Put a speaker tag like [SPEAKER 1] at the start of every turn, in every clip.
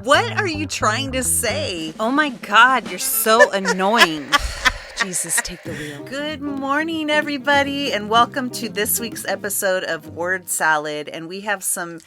[SPEAKER 1] What are you trying to say?
[SPEAKER 2] Oh my God, you're so annoying. Jesus, take the wheel.
[SPEAKER 1] Good morning, everybody, and welcome to this week's episode of Word Salad. And we have some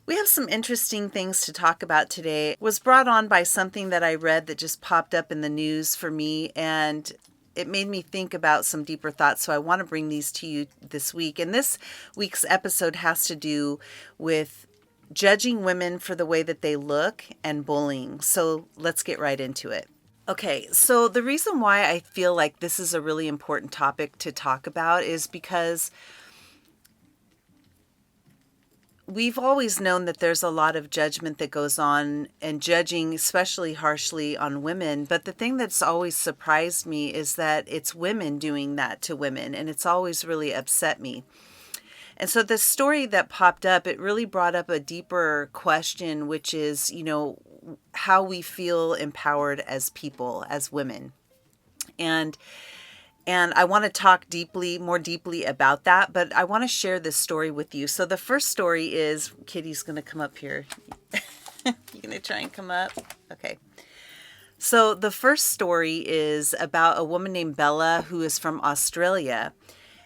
[SPEAKER 1] interesting things to talk about today. It was brought on by something that I read that just popped up in the news for me, and it made me think about some deeper thoughts. So I want to bring these to you this week. And this week's episode has to do with judging women for the way that they look and bullying. So let's get right into it. Okay, so the reason why I feel like this is a really important topic to talk about is because we've always known that there's a lot of judgment that goes on and judging, especially harshly on women. But the thing that's always surprised me is that it's women doing that to women, and it's always really upset me. And so the story that popped up, it really brought up a deeper question, which is, how we feel empowered as people, as women. And I want to talk more deeply about that, but I want to share this story with you. So the first story is, Kitty's going to come up here. You going to try and come up? Okay. So the first story is about a woman named Bella who is from Australia.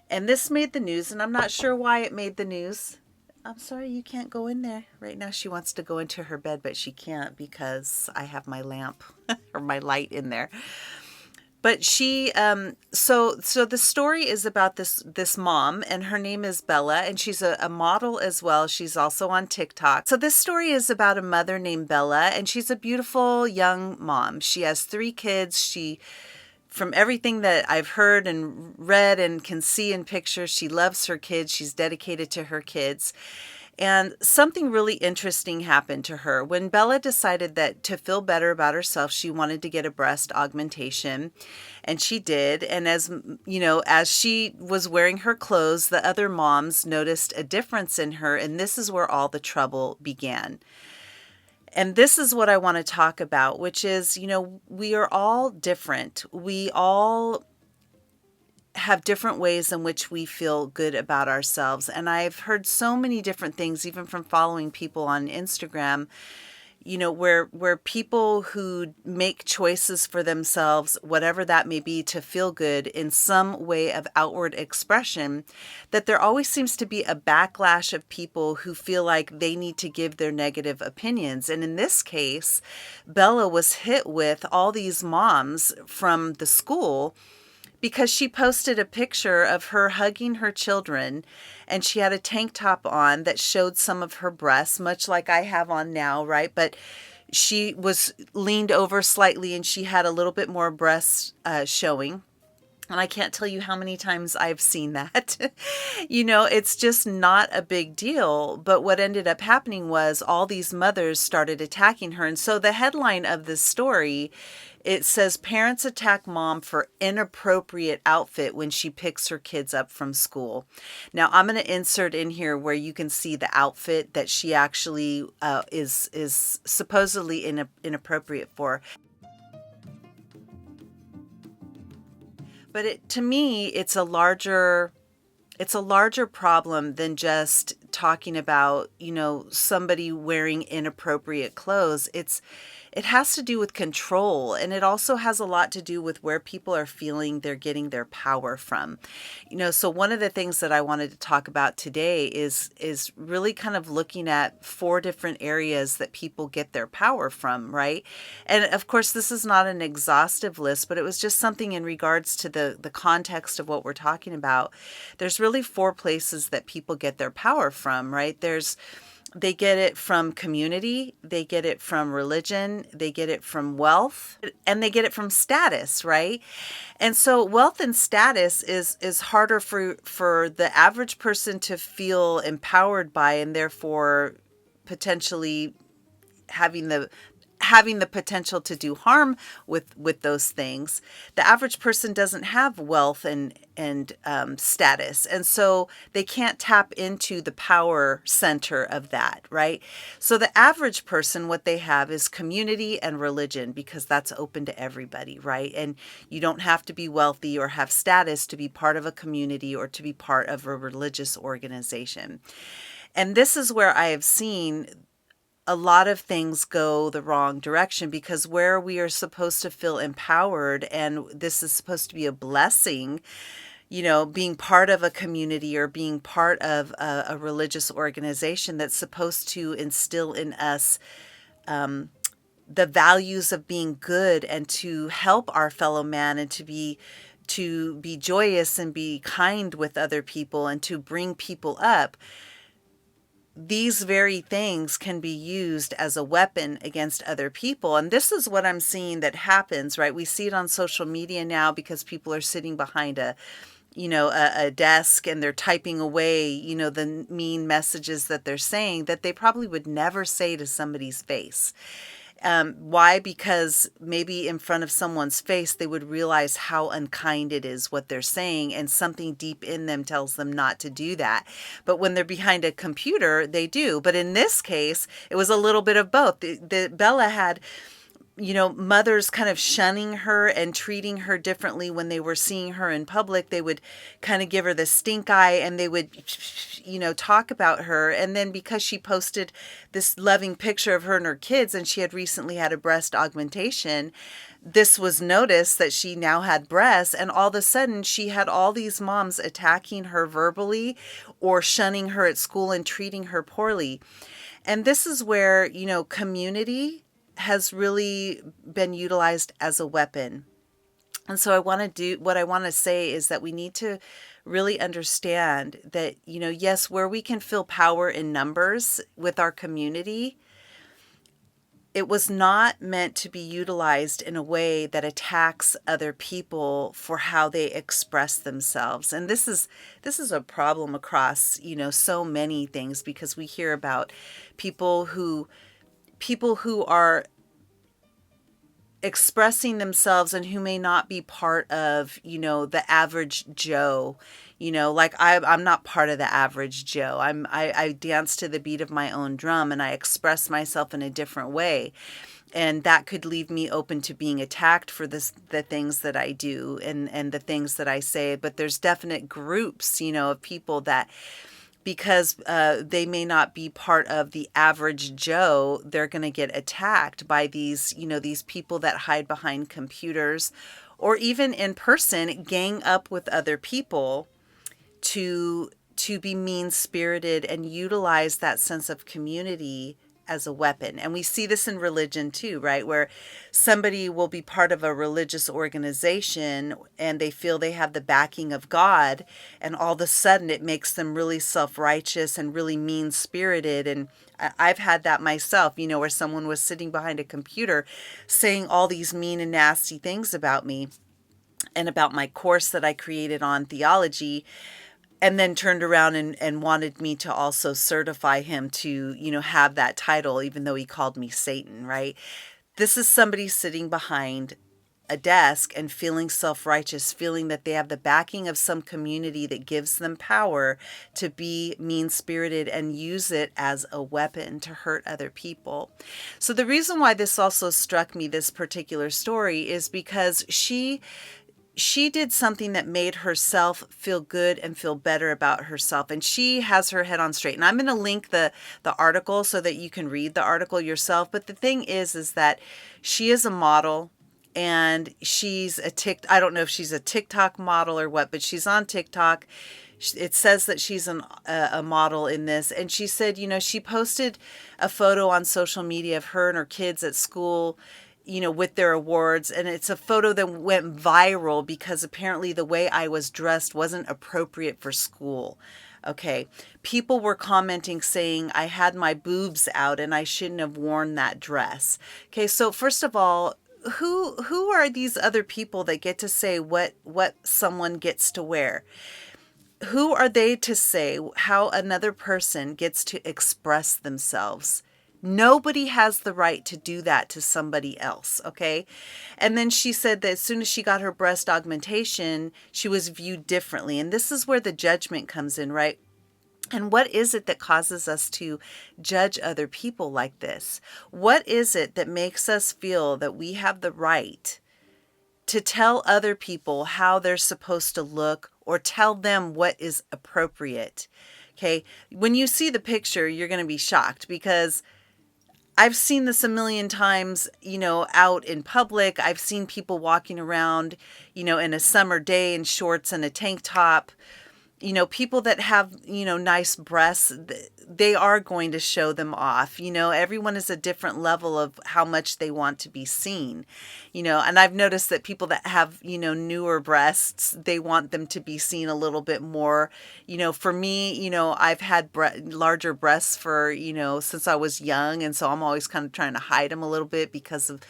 [SPEAKER 1] And this made the news, and I'm not sure why it made the news. I'm sorry, you can't go in there. Right now she wants to go into her bed, but she can't because I have my lamp or my light in there. But she, so the story is about this mom, and her name is Bella, and she's a model as well. She's also on TikTok. So this story is about a mother named Bella, and she's a beautiful young mom. She has 3 kids. From everything that I've heard and read and can see in pictures, she loves her kids. She's dedicated to her kids. And something really interesting happened to her. When Bella decided that to feel better about herself, she wanted to get a breast augmentation, and she did. And as she was wearing her clothes, the other moms noticed a difference in her, and this is where all the trouble began. And this is what I want to talk about, which is, we are all different. We all have different ways in which we feel good about ourselves. And I've heard so many different things, even from following people on Instagram, where people who make choices for themselves, whatever that may be, to feel good in some way of outward expression, that there always seems to be a backlash of people who feel like they need to give their negative opinions. And in this case, Bella was hit with all these moms from the school because she posted a picture of her hugging her children, and she had a tank top on that showed some of her breasts, much like I have on now, right? But she was leaned over slightly, and she had a little bit more breasts showing. And I can't tell you how many times I've seen that. It's just not a big deal. But what ended up happening was all these mothers started attacking her. And so the headline of this story, it says, "Parents attack mom for inappropriate outfit when she picks her kids up from school." Now, I'm going to insert in here where you can see the outfit that she actually is supposedly inappropriate for. But to me, it's a larger problem than just talking about, somebody wearing inappropriate clothes. It has to do with control, and it also has a lot to do with where people are feeling they're getting their power from. So one of the things that I wanted to talk about today is really kind of looking at 4 different areas that people get their power from, right? And of course, this is not an exhaustive list, but it was just something in regards to the context of what we're talking about. There's really 4 places that people get their power from, right? They get it from community, they get it from religion, they get it from wealth, and they get it from status, right? And so wealth and status is harder for the average person to feel empowered by, and therefore potentially having having the potential to do harm with those things. The average person doesn't have wealth and status, and so they can't tap into the power center of that, right? So the average person, what they have is community and religion, because that's open to everybody, right? And you don't have to be wealthy or have status to be part of a community or to be part of a religious organization. And this is where I have seen a lot of things go the wrong direction, because where we are supposed to feel empowered and this is supposed to be a blessing, being part of a community or being part of a religious organization that's supposed to instill in us the values of being good and to help our fellow man and to be joyous and be kind with other people and to bring people up. These very things can be used as a weapon against other people. And this is what I'm seeing that happens, right? We see it on social media now because people are sitting behind a desk and they're typing away, the mean messages that they're saying that they probably would never say to somebody's face. Why? Because maybe in front of someone's face, they would realize how unkind it is what they're saying, and something deep in them tells them not to do that. But when they're behind a computer, they do. But in this case, it was a little bit of both. The Bella had mothers kind of shunning her and treating her differently when they were seeing her in public. They would kind of give her the stink eye and they would, talk about her. And then because she posted this loving picture of her and her kids, and she had recently had a breast augmentation, this was noticed that she now had breasts, and all of a sudden she had all these moms attacking her verbally or shunning her at school and treating her poorly. And this is where, community has really been utilized as a weapon. And so what I want to say is that we need to really understand that, yes, where we can feel power in numbers with our community, it was not meant to be utilized in a way that attacks other people for how they express themselves. And this is a problem across, so many things, because we hear about people who are expressing themselves and who may not be part of, the average Joe. Like I'm not part of the average Joe. I dance to the beat of my own drum and I express myself in a different way. And that could leave me open to being attacked for the things that I do and the things that I say. But there's definite groups, of people that, because they may not be part of the average Joe, they're going to get attacked by these people that hide behind computers or even in person gang up with other people to be mean-spirited and utilize that sense of community as a weapon. And we see this in religion too, right? Where somebody will be part of a religious organization and they feel they have the backing of God, and all of a sudden it makes them really self-righteous and really mean-spirited. And I've had that myself, where someone was sitting behind a computer saying all these mean and nasty things about me and about my course that I created on theology, and then turned around and wanted me to also certify him to, have that title, even though he called me Satan, right? This is somebody sitting behind a desk and feeling self-righteous, feeling that they have the backing of some community that gives them power to be mean-spirited and use it as a weapon to hurt other people. So the reason why this also struck me, this particular story, is because she did something that made herself feel good and feel better about herself. And she has her head on straight. And I'm going to link the article so that you can read the article yourself. But the thing is that she is a model, and she's I don't know if she's a TikTok model or what, but she's on TikTok. It says that she's a model in this. And she said, she posted a photo on social media of her and her kids at school, with their awards. And it's a photo that went viral because apparently the way I was dressed wasn't appropriate for school. Okay. People were commenting saying I had my boobs out and I shouldn't have worn that dress. Okay. So first of all, who are these other people that get to say what someone gets to wear? Who are they to say how another person gets to express themselves Nobody has the right to do that to somebody else, okay? And then she said that as soon as she got her breast augmentation, she was viewed differently. And this is where the judgment comes in, right? And what is it that causes us to judge other people like this? What is it that makes us feel that we have the right to tell other people how they're supposed to look or tell them what is appropriate? Okay, when you see the picture, you're going to be shocked because I've seen this a million times, out in public. I've seen people walking around, in a summer day in shorts and a tank top. People that have, nice breasts, they are going to show them off. Everyone is a different level of how much they want to be seen, and I've noticed that people that have, newer breasts, they want them to be seen a little bit more. For me, I've had larger breasts for, since I was young. And so I'm always kind of trying to hide them a little bit because of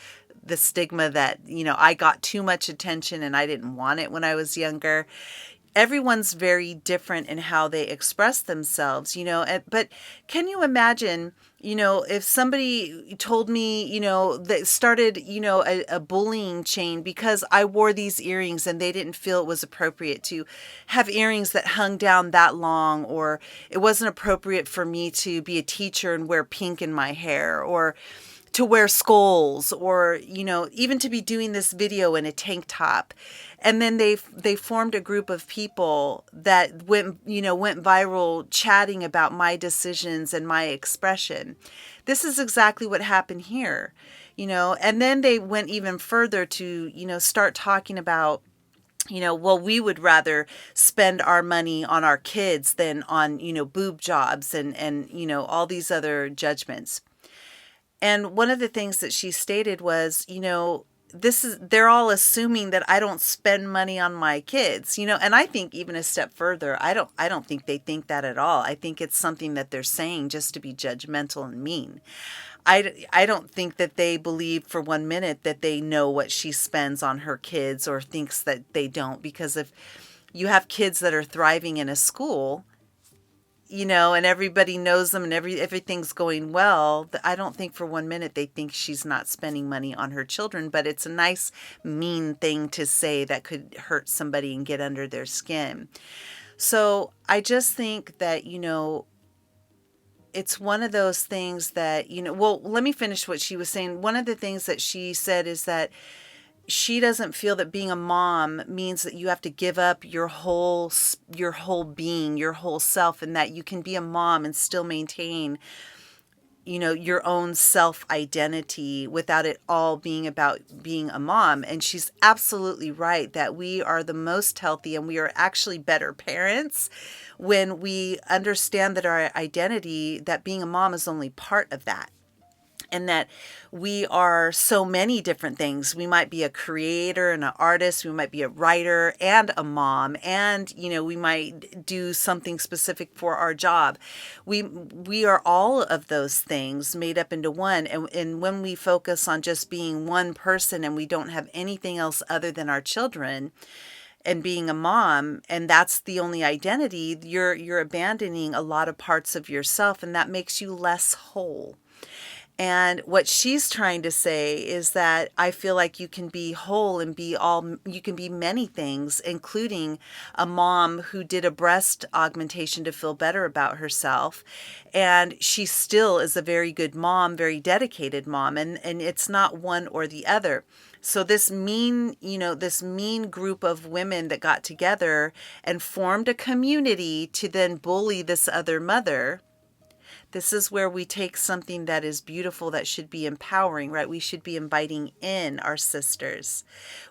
[SPEAKER 1] the stigma that, I got too much attention and I didn't want it when I was younger. Everyone's very different in how they express themselves, but can you imagine, if somebody told me, that started, a bullying chain because I wore these earrings and they didn't feel it was appropriate to have earrings that hung down that long, or it wasn't appropriate for me to be a teacher and wear pink in my hair, or to wear skulls, or even to be doing this video in a tank top. And then they formed a group of people that went viral chatting about my decisions and my expression. This is exactly what happened here. And then they went even further to start talking about, well, we would rather spend our money on our kids than on, boob jobs and all these other judgments. And one of the things that she stated was, they're all assuming that I don't spend money on my kids, and I think even a step further, I don't think they think that at all. I think it's something that they're saying just to be judgmental and mean. I don't think that they believe for 1 minute that they know what she spends on her kids, or thinks that they don't, because if you have kids that are thriving in a school, and everybody knows them and everything's going well, I don't think for 1 minute they think she's not spending money on her children. But it's a nice, mean thing to say that could hurt somebody and get under their skin. So I just think that, it's one of those things that, well, let me finish what she was saying. One of the things that she said is that she doesn't feel that being a mom means that you have to give up your whole being, your whole self, and that you can be a mom and still maintain, your own self identity without it all being about being a mom. And she's absolutely right that we are the most healthy and we are actually better parents when we understand that our identity, that being a mom is only part of that. And that we are so many different things. We might be a creator and an artist. We might be a writer and a mom. And, we might do something specific for our job. We are all of those things made up into one. And when we focus on just being one person and we don't have anything else other than our children and being a mom, and that's the only identity, you're abandoning a lot of parts of yourself, and that makes you less whole. And what she's trying to say is that I feel like you can be whole and you can be many things, including a mom who did a breast augmentation to feel better about herself. And she still is a very good mom, very dedicated mom. And it's not one or the other. So this mean group of women that got together and formed a community to then bully this other mother. This is where we take something that is beautiful, that should be empowering, right? We should be inviting in our sisters.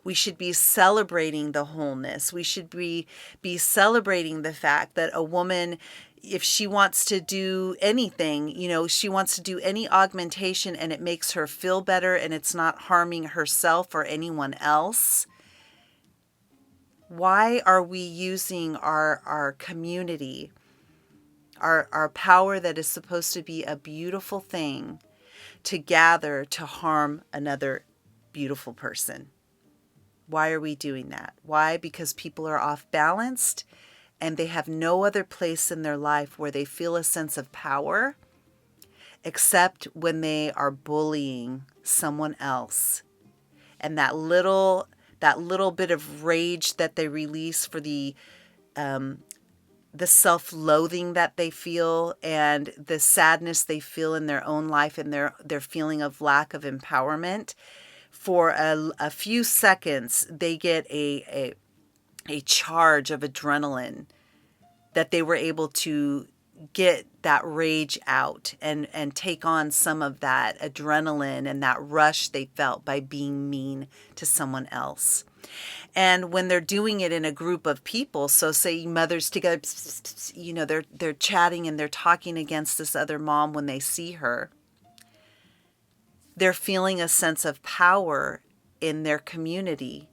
[SPEAKER 1] We should be celebrating the wholeness. We should be celebrating the fact that a woman, if she wants to do anything, she wants to do any augmentation and it makes her feel better and it's not harming herself or anyone else. Why are we using our community, our power that is supposed to be a beautiful thing, to gather to harm another beautiful person? Why are we doing that? Why? Because people are off balanced and they have no other place in their life where they feel a sense of power except when they are bullying someone else. And that little bit of rage that they release for the self-loathing that they feel and the sadness they feel in their own life and their feeling of lack of empowerment, for a few seconds they get a charge of adrenaline that they were able to get that rage out and take on some of that adrenaline and that rush they felt by being mean to someone else. And when they're doing it in a group of people, so say mothers together, they're chatting and they're talking against this other mom when they see her, they're feeling a sense of power in their community,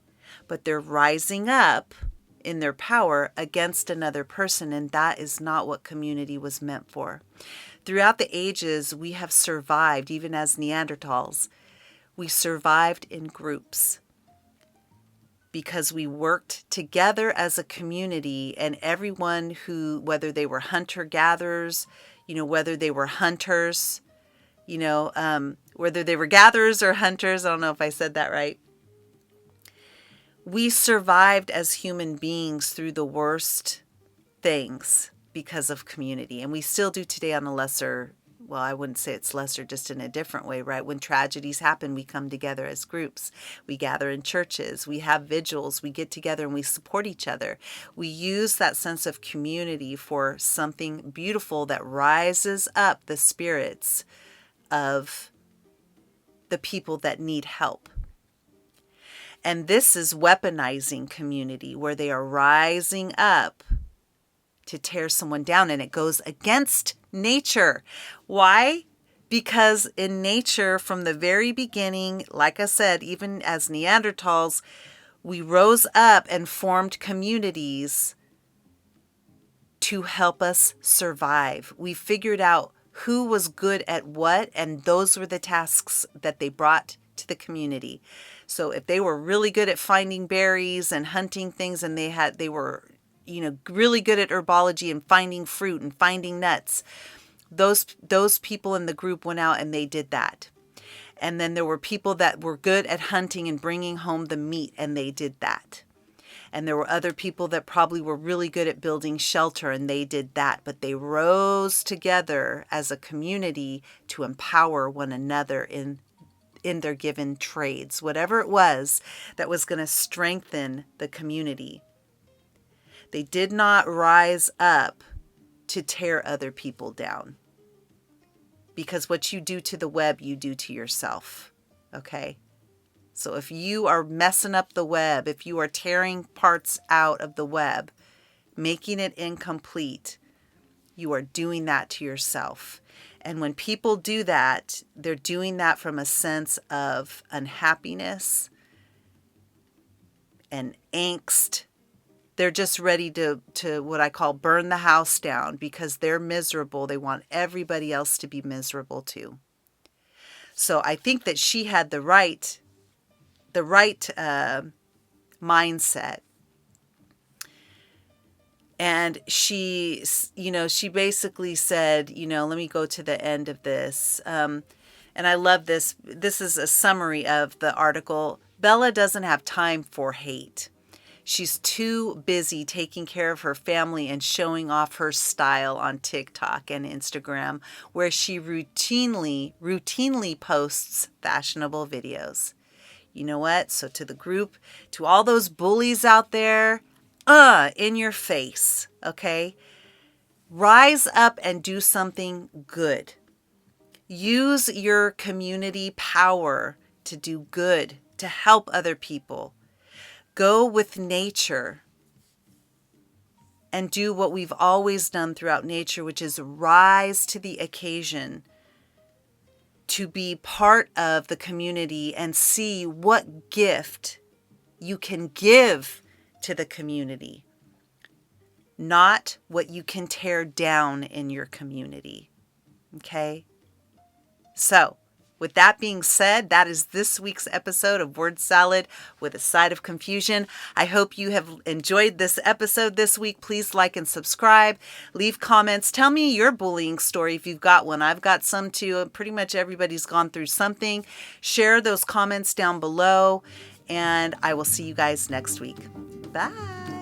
[SPEAKER 1] but they're rising up in their power against another person, and that is not what community was meant for. Throughout the ages, we have survived, even as Neanderthals, we survived in groups because we worked together as a community, and everyone who, whether they were hunter-gatherers, whether they were hunters, whether they were gatherers or hunters, I don't know if I said that right. We survived as human beings through the worst things because of community. And we still do today on a lesser, well, I wouldn't say it's lesser, just in a different way, right? When tragedies happen, we come together as groups. We gather in churches. We have vigils. We get together and we support each other. We use that sense of community for something beautiful that rises up the spirits of the people that need help. And this is weaponizing community, where they are rising up to tear someone down, and it goes against nature. Why? Because in nature, from the very beginning, like I said, even as Neanderthals, we rose up and formed communities to help us survive. We figured out who was good at what, and those were the tasks that they brought to the community. So if they were really good at finding berries and hunting things, and they were really good at herbology and finding fruit and finding nuts, those people in the group went out and they did that. And then there were people that were good at hunting and bringing home the meat, and they did that. And there were other people that probably were really good at building shelter, and they did that. But they rose together as a community to empower one another in their given trades, whatever it was that was going to strengthen the community. They did not rise up to tear other people down, because what you do to the web, you do to yourself. Okay? So if you are messing up the web, if you are tearing parts out of the web, making it incomplete, you are doing that to yourself. And when people do that, they're doing that from a sense of unhappiness and angst. They're just ready to what I call burn the house down, because they're miserable. They want everybody else to be miserable too. So I think that she had the right mindset. And she basically said, let me go to the end of this. And I love this. This is a summary of the article. Bella doesn't have time for hate. She's too busy taking care of her family and showing off her style on TikTok and Instagram, where she routinely posts fashionable videos. You know what? So to the group, to all those bullies out there, in your face, okay? Rise up and do something good. Use your community power to do good, to help other people. Go with nature and do what we've always done throughout nature, which is rise to the occasion to be part of the community and see what gift you can give to the community, not what you can tear down in your community. Okay? So, With that being said, that is this week's episode of Word Salad with a Side of Confusion. I hope you have enjoyed this episode this week. Please like and subscribe. Leave comments. Tell me your bullying story if you've got one. I've got some too. Pretty much everybody's gone through something. Share those comments down below, and I will see you guys next week. Bye.